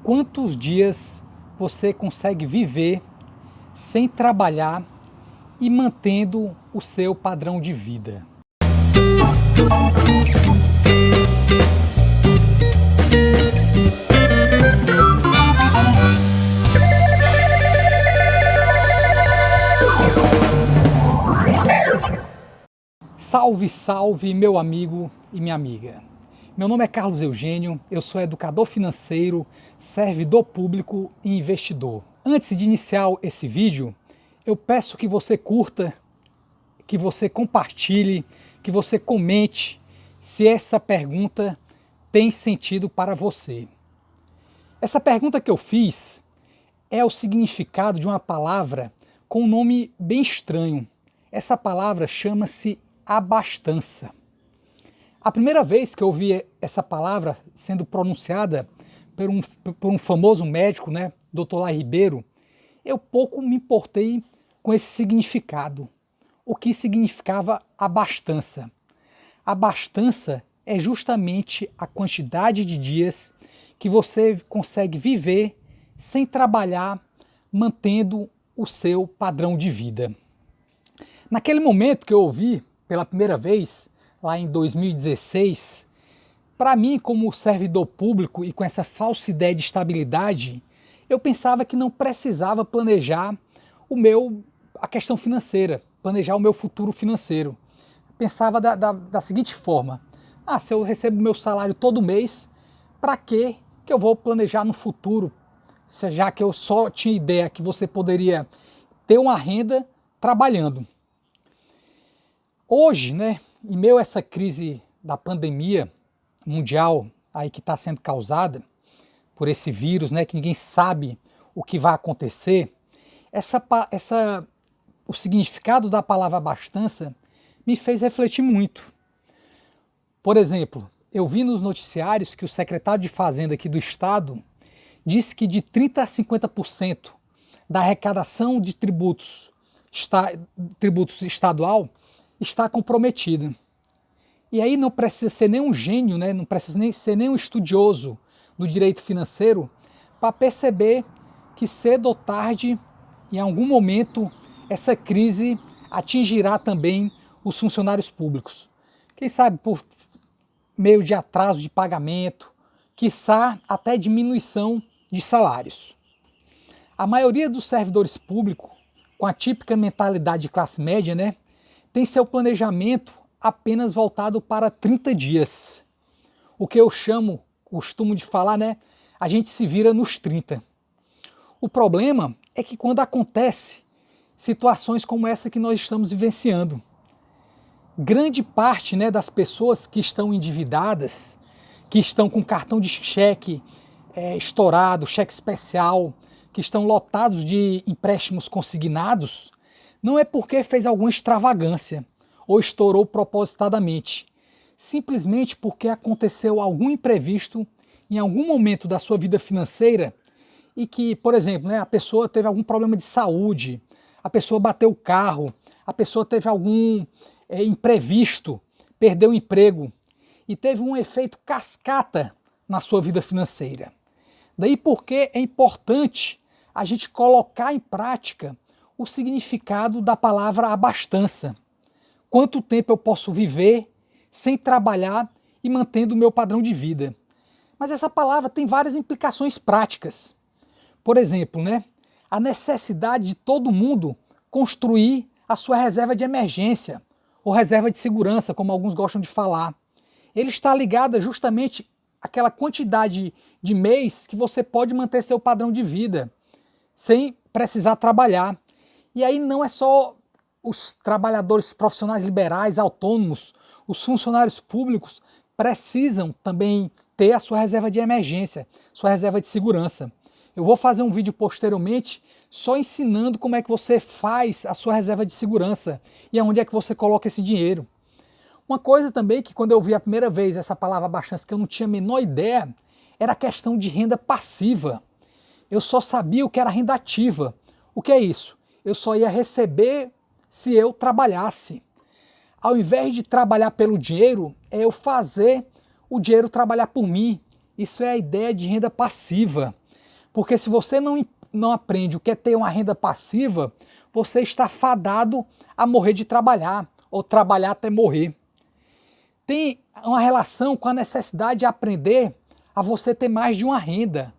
Quantos dias você consegue viver sem trabalhar e mantendo o seu padrão de vida? Salve, salve, meu amigo e minha amiga. Meu nome é Carlos Eugênio, eu sou educador financeiro, servidor público e investidor. Antes de iniciar esse vídeo, eu peço que você curta, que você compartilhe, que você comente se essa pergunta tem sentido para você. Essa pergunta que eu fiz é o significado de uma palavra com um nome bem estranho. Essa palavra chama-se abastança. A primeira vez que eu ouvi essa palavra sendo pronunciada por um famoso médico, Dr. Lai Ribeiro, eu pouco me importei com esse significado. O que significava abastança? Abastança é justamente a quantidade de dias que você consegue viver sem trabalhar, mantendo o seu padrão de vida. Naquele momento que eu ouvi pela primeira vez, lá em 2016, para mim, como servidor público e com essa falsa ideia de estabilidade, eu pensava que não precisava planejar a questão financeira, planejar o meu futuro financeiro. Pensava da seguinte forma: se eu recebo meu salário todo mês, para que eu vou planejar no futuro? Já que eu só tinha ideia que você poderia ter uma renda trabalhando. Hoje, em meio a essa crise da pandemia mundial aí que está sendo causada por esse vírus, que ninguém sabe o que vai acontecer, o significado da palavra abastança me fez refletir muito. Por exemplo, eu vi nos noticiários que o secretário de Fazenda aqui do estado disse que de 30% a 50% da arrecadação de tributos estadual está comprometida. E aí não precisa ser nem um gênio, não precisa nem ser nem um estudioso do direito financeiro para perceber que cedo ou tarde, em algum momento, essa crise atingirá também os funcionários públicos. Quem sabe por meio de atraso de pagamento, quiçá até diminuição de salários. A maioria dos servidores públicos, com a típica mentalidade de classe média, tem seu planejamento apenas voltado para 30 dias. O que eu costumo de falar, a gente se vira nos 30. O problema é que quando acontece situações como essa que nós estamos vivenciando, grande parte das pessoas que estão endividadas, que estão com cartão de cheque estourado, cheque especial, que estão lotados de empréstimos consignados, não é porque fez alguma extravagância ou estourou propositadamente, simplesmente porque aconteceu algum imprevisto em algum momento da sua vida financeira e que, por exemplo, a pessoa teve algum problema de saúde, a pessoa bateu o carro, a pessoa teve algum imprevisto, perdeu o emprego e teve um efeito cascata na sua vida financeira. Daí porque é importante a gente colocar em prática o significado da palavra abastança. Quanto tempo eu posso viver sem trabalhar e mantendo o meu padrão de vida? Mas essa palavra tem várias implicações práticas. Por exemplo, a necessidade de todo mundo construir a sua reserva de emergência ou reserva de segurança, como alguns gostam de falar. Ele está ligado justamente àquela quantidade de mês que você pode manter seu padrão de vida sem precisar trabalhar. E aí não é só os trabalhadores profissionais liberais, autônomos, os funcionários públicos precisam também ter a sua reserva de emergência, sua reserva de segurança. Eu vou fazer um vídeo posteriormente só ensinando como é que você faz a sua reserva de segurança e aonde é que você coloca esse dinheiro. Uma coisa também que quando eu vi a primeira vez essa palavra abastança, que eu não tinha a menor ideia, era a questão de renda passiva. Eu só sabia o que era renda ativa. O que é isso? Eu só ia receber se eu trabalhasse. Ao invés de trabalhar pelo dinheiro, é eu fazer o dinheiro trabalhar por mim. Isso é a ideia de renda passiva. Porque se você não aprende o que é ter uma renda passiva, você está fadado a morrer de trabalhar, ou trabalhar até morrer. Tem uma relação com a necessidade de aprender a você ter mais de uma renda.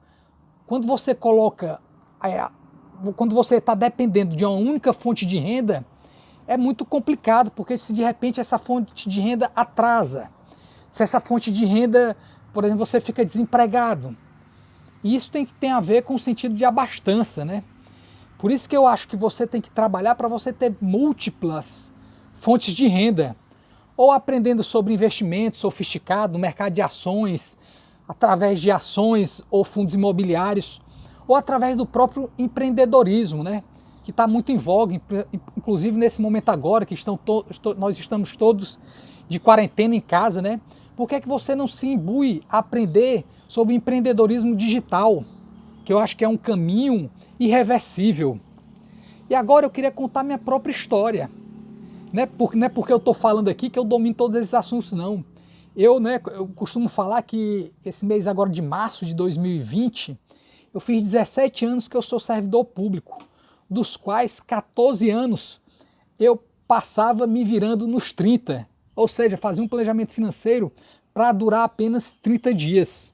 Quando você quando você está dependendo de uma única fonte de renda, é muito complicado, porque se de repente essa fonte de renda atrasa, se essa fonte de renda, por exemplo, você fica desempregado. E isso tem a ver com o sentido de abastança, né? Por isso que eu acho que você tem que trabalhar para você ter múltiplas fontes de renda. Ou aprendendo sobre investimento sofisticado no mercado de ações, através de ações ou fundos imobiliários, ou através do próprio empreendedorismo, né? Que está muito em voga, inclusive nesse momento agora que nós estamos todos de quarentena em casa, né? Por que é que você não se imbui a aprender sobre empreendedorismo digital, que eu acho que é um caminho irreversível? E agora eu queria contar minha própria história. Não é porque eu estou falando aqui que eu domino todos esses assuntos, não. Eu costumo falar que esse mês agora de março de 2020, eu fiz 17 anos que eu sou servidor público, dos quais 14 anos eu passava me virando nos 30, ou seja, fazia um planejamento financeiro para durar apenas 30 dias.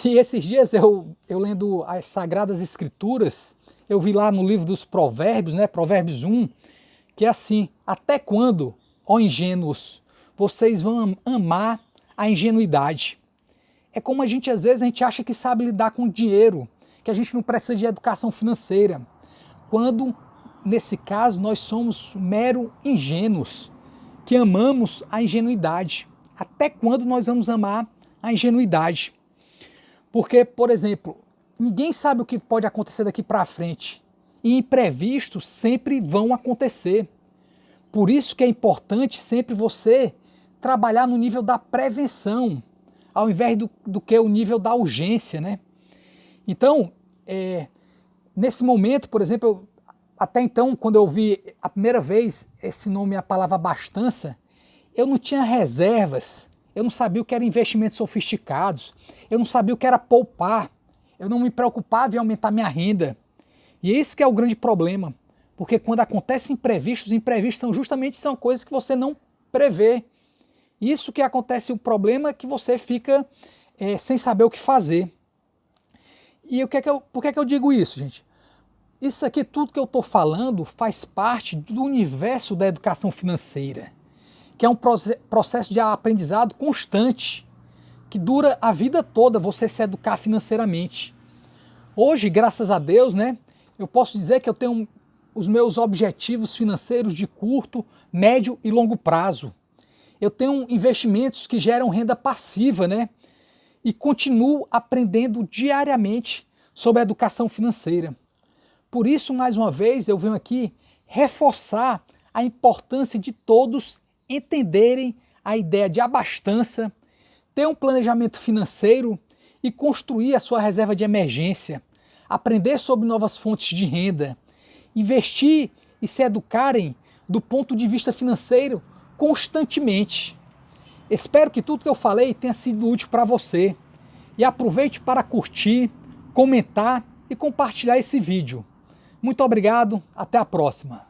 E esses dias eu lendo as Sagradas Escrituras, eu vi lá no livro dos Provérbios, né, Provérbios 1, que é assim: até quando, ó ingênuos, vocês vão amar a ingenuidade? É como às vezes a gente acha que sabe lidar com dinheiro, que a gente não precisa de educação financeira, quando nesse caso nós somos mero ingênuos, que amamos a ingenuidade. Até quando nós vamos amar a ingenuidade? Porque, por exemplo, ninguém sabe o que pode acontecer daqui para frente. E imprevistos sempre vão acontecer. Por isso que é importante sempre você trabalhar no nível da prevenção, ao invés do que o nível da urgência, né? Então, nesse momento, por exemplo, até então, quando eu ouvi a primeira vez esse nome, a palavra abastança, eu não tinha reservas, eu não sabia o que era investimentos sofisticados, eu não sabia o que era poupar, eu não me preocupava em aumentar minha renda. E esse que é o grande problema, porque quando acontecem imprevistos, imprevistos são coisas que você não prevê. Isso que acontece, o problema é que você fica sem saber o que fazer. E por que eu digo isso, gente? Isso aqui, tudo que eu estou falando, faz parte do universo da educação financeira, que é um processo de aprendizado constante, que dura a vida toda você se educar financeiramente. Hoje, graças a Deus, né, eu posso dizer que eu tenho os meus objetivos financeiros de curto, médio e longo prazo. Eu tenho investimentos que geram renda passiva, né? E continuo aprendendo diariamente sobre a educação financeira. Por isso, mais uma vez, eu venho aqui reforçar a importância de todos entenderem a ideia de abastança, ter um planejamento financeiro e construir a sua reserva de emergência, aprender sobre novas fontes de renda, investir e se educarem do ponto de vista financeiro constantemente. Espero que tudo que eu falei tenha sido útil para você e aproveite para curtir, comentar e compartilhar esse vídeo. Muito obrigado, até a próxima.